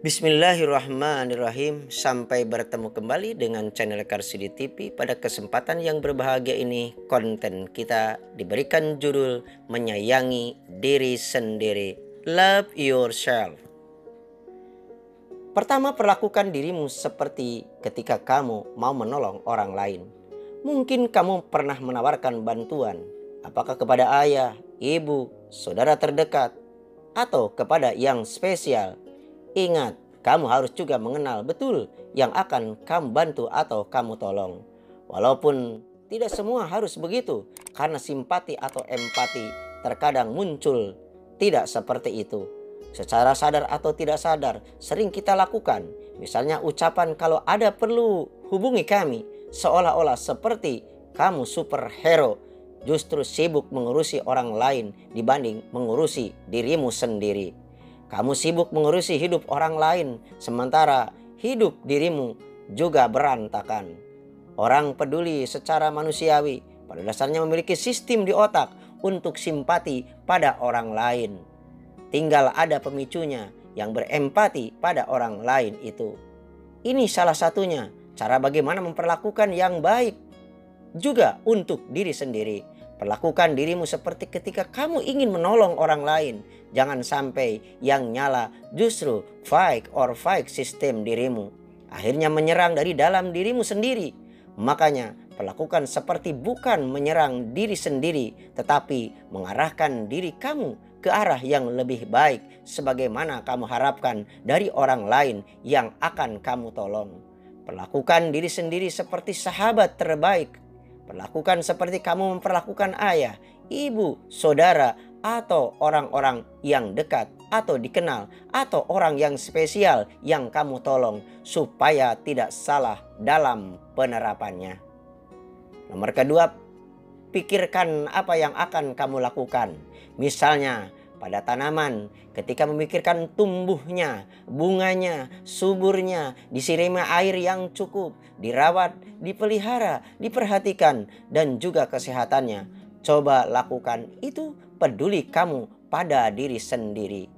Bismillahirrahmanirrahim. Sampai bertemu kembali dengan channel Karsidi TV. Pada kesempatan yang berbahagia ini, konten kita diberikan judul Menyayangi Diri Sendiri. Love yourself. Pertama, perlakukan dirimu seperti ketika kamu mau menolong orang lain. Mungkin kamu pernah menawarkan bantuan, apakah kepada ayah, ibu, saudara terdekat, atau kepada yang spesial. Ingat, kamu harus juga mengenal betul yang akan kamu bantu atau kamu tolong. Walaupun tidak semua harus begitu, karena simpati atau empati terkadang muncul tidak seperti itu. Secara sadar atau tidak sadar, sering kita lakukan. Misalnya ucapan kalau ada perlu hubungi kami, seolah-olah seperti kamu superhero, justru sibuk mengurusi orang lain dibanding mengurusi dirimu sendiri. Kamu sibuk mengurusi hidup orang lain, sementara hidup dirimu juga berantakan. Orang peduli secara manusiawi pada dasarnya memiliki sistem di otak untuk simpati pada orang lain. Tinggal ada pemicunya yang berempati pada orang lain itu. Ini salah satunya cara bagaimana memperlakukan yang baik juga untuk diri sendiri. Perlakukan dirimu seperti ketika kamu ingin menolong orang lain. Jangan sampai yang nyala justru fight sistem dirimu. Akhirnya menyerang dari dalam dirimu sendiri. Makanya perlakukan seperti bukan menyerang diri sendiri, tetapi mengarahkan diri kamu ke arah yang lebih baik, sebagaimana kamu harapkan dari orang lain yang akan kamu tolong. Perlakukan diri sendiri seperti sahabat terbaik. Perlakukan seperti kamu memperlakukan ayah, ibu, saudara, atau orang-orang yang dekat atau dikenal, atau orang yang spesial yang kamu tolong, supaya tidak salah dalam penerapannya. Nomor kedua, pikirkan apa yang akan kamu lakukan. Misalnya pada tanaman, ketika memikirkan tumbuhnya, bunganya, suburnya, disirami air yang cukup, dirawat, dipelihara, diperhatikan, dan juga kesehatannya. Coba lakukan itu, peduli kamu pada diri sendiri.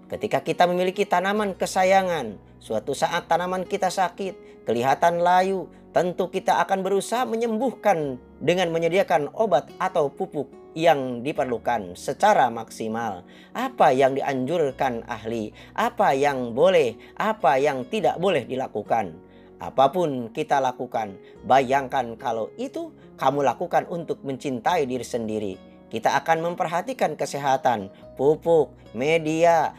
Ketika kita memiliki tanaman kesayangan, suatu saat tanaman kita sakit, kelihatan layu, tentu kita akan berusaha menyembuhkan dengan menyediakan obat atau pupuk yang diperlukan secara maksimal. Apa yang dianjurkan ahli, apa yang boleh, apa yang tidak boleh dilakukan. Apapun kita lakukan, bayangkan kalau itu kamu lakukan untuk mencintai diri sendiri. Kita akan memperhatikan kesehatan, pupuk, media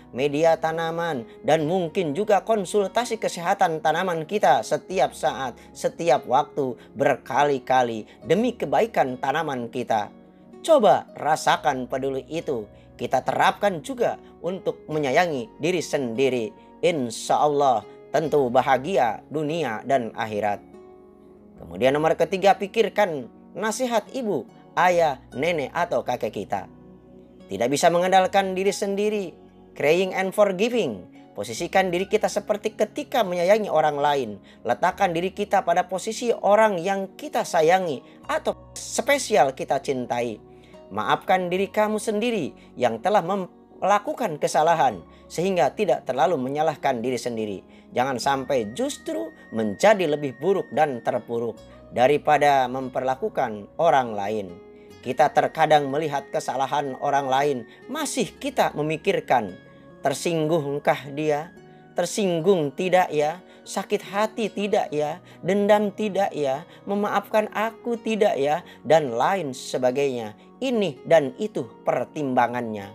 tanaman, dan mungkin juga konsultasi kesehatan tanaman kita setiap saat, setiap waktu, berkali-kali demi kebaikan tanaman kita. Coba rasakan peduli itu. Kita terapkan juga untuk menyayangi diri sendiri. Insya Allah tentu bahagia dunia dan akhirat. Kemudian nomor ketiga, pikirkan nasihat ibu, ayah, nenek, atau kakek kita. Tidak bisa mengandalkan diri sendiri. Crying and forgiving. Posisikan diri kita seperti ketika menyayangi orang lain. Letakkan diri kita pada posisi orang yang kita sayangi atau spesial kita cintai. Maafkan diri kamu sendiri yang telah melakukan kesalahan, sehingga tidak terlalu menyalahkan diri sendiri. Jangan sampai justru menjadi lebih buruk dan terpuruk daripada memperlakukan orang lain. Kita terkadang melihat kesalahan orang lain, masih kita memikirkan, tersinggungkah dia? Tersinggung tidak ya? Sakit hati tidak ya? Dendam tidak ya? Memaafkan aku tidak ya? Dan lain sebagainya. Ini dan itu pertimbangannya.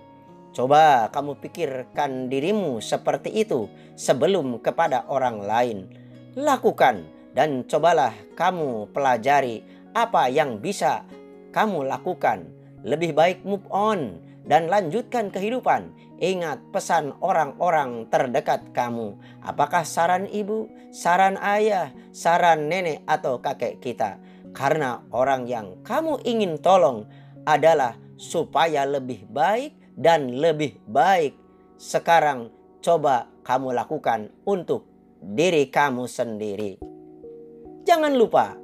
Coba kamu pikirkan dirimu seperti itu sebelum kepada orang lain. Lakukan dan cobalah kamu pelajari apa yang bisa kamu lakukan. Lebih baik move on dan lanjutkan kehidupan. Ingat pesan orang-orang terdekat kamu. Apakah saran ibu, saran ayah, saran nenek, atau kakek kita? Karena orang yang kamu ingin tolong adalah supaya lebih baik dan lebih baik. Sekarang coba kamu lakukan untuk diri kamu sendiri. Jangan lupa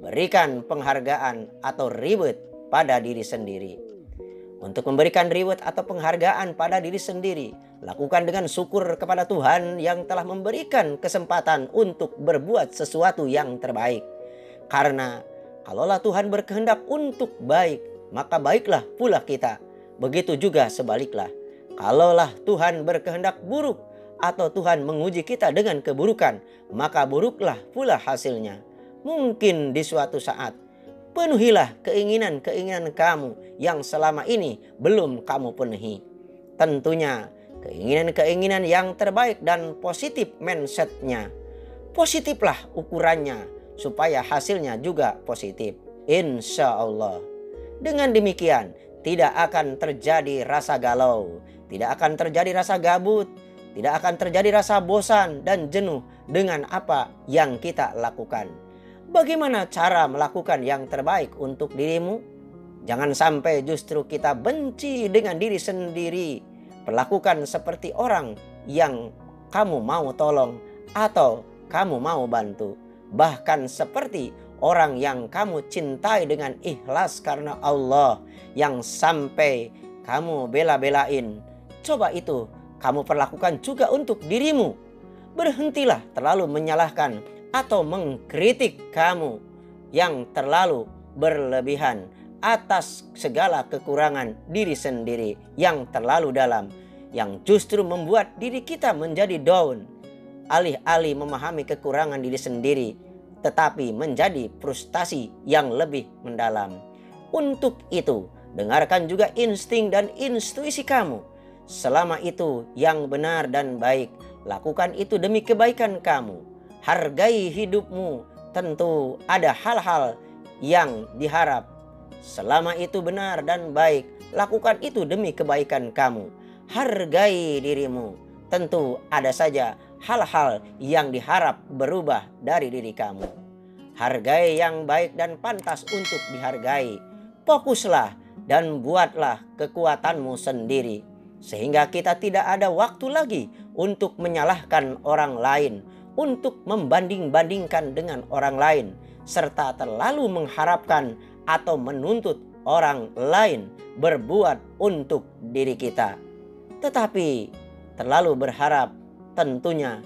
berikan penghargaan atau reward pada diri sendiri. Untuk memberikan reward atau penghargaan pada diri sendiri, Lakukan dengan syukur kepada Tuhan yang telah memberikan kesempatan untuk berbuat sesuatu yang terbaik. Karena kalaulah Tuhan berkehendak untuk baik, maka baiklah pula kita. Begitu juga sebaliklah. Kalaulah Tuhan berkehendak buruk atau Tuhan menguji kita dengan keburukan, maka buruklah pula hasilnya. Mungkin di suatu saat, penuhilah keinginan-keinginan kamu yang selama ini belum kamu penuhi. Tentunya keinginan-keinginan yang terbaik dan positif mindsetnya. Positiflah ukurannya supaya hasilnya juga positif. Insya Allah. Dengan demikian tidak akan terjadi rasa galau, tidak akan terjadi rasa gabut, tidak akan terjadi rasa bosan dan jenuh dengan apa yang kita lakukan. Bagaimana cara melakukan yang terbaik untuk dirimu? Jangan sampai justru kita benci dengan diri sendiri. Perlakukan seperti orang yang kamu mau tolong atau kamu mau bantu. Bahkan seperti orang yang kamu cintai dengan ikhlas karena Allah, yang sampai kamu bela-belain. Coba itu kamu perlakukan juga untuk dirimu. Berhentilah terlalu menyalahkan atau mengkritik kamu yang terlalu berlebihan atas segala kekurangan diri sendiri yang terlalu dalam, yang justru membuat diri kita menjadi down. Alih-alih memahami kekurangan diri sendiri, tetapi menjadi frustasi yang lebih mendalam. Untuk itu, dengarkan juga insting dan intuisi kamu. Selama itu yang benar dan baik, lakukan itu demi kebaikan kamu. Hargai hidupmu, tentu ada hal-hal yang diharap. Selama itu benar dan baik, lakukan itu demi kebaikan kamu. Hargai dirimu, tentu ada saja hal-hal yang diharap berubah dari diri kamu. Hargai yang baik dan pantas untuk dihargai. Fokuslah dan buatlah kekuatanmu sendiri, sehingga kita tidak ada waktu lagi untuk menyalahkan orang lain, untuk membanding-bandingkan dengan orang lain, serta terlalu mengharapkan atau menuntut orang lain berbuat untuk diri kita. Tetapi terlalu berharap tentunya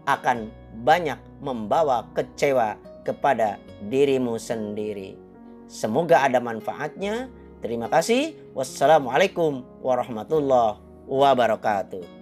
akan banyak membawa kecewa kepada dirimu sendiri. Semoga ada manfaatnya. Terima kasih. Wassalamualaikum warahmatullahi wabarakatuh.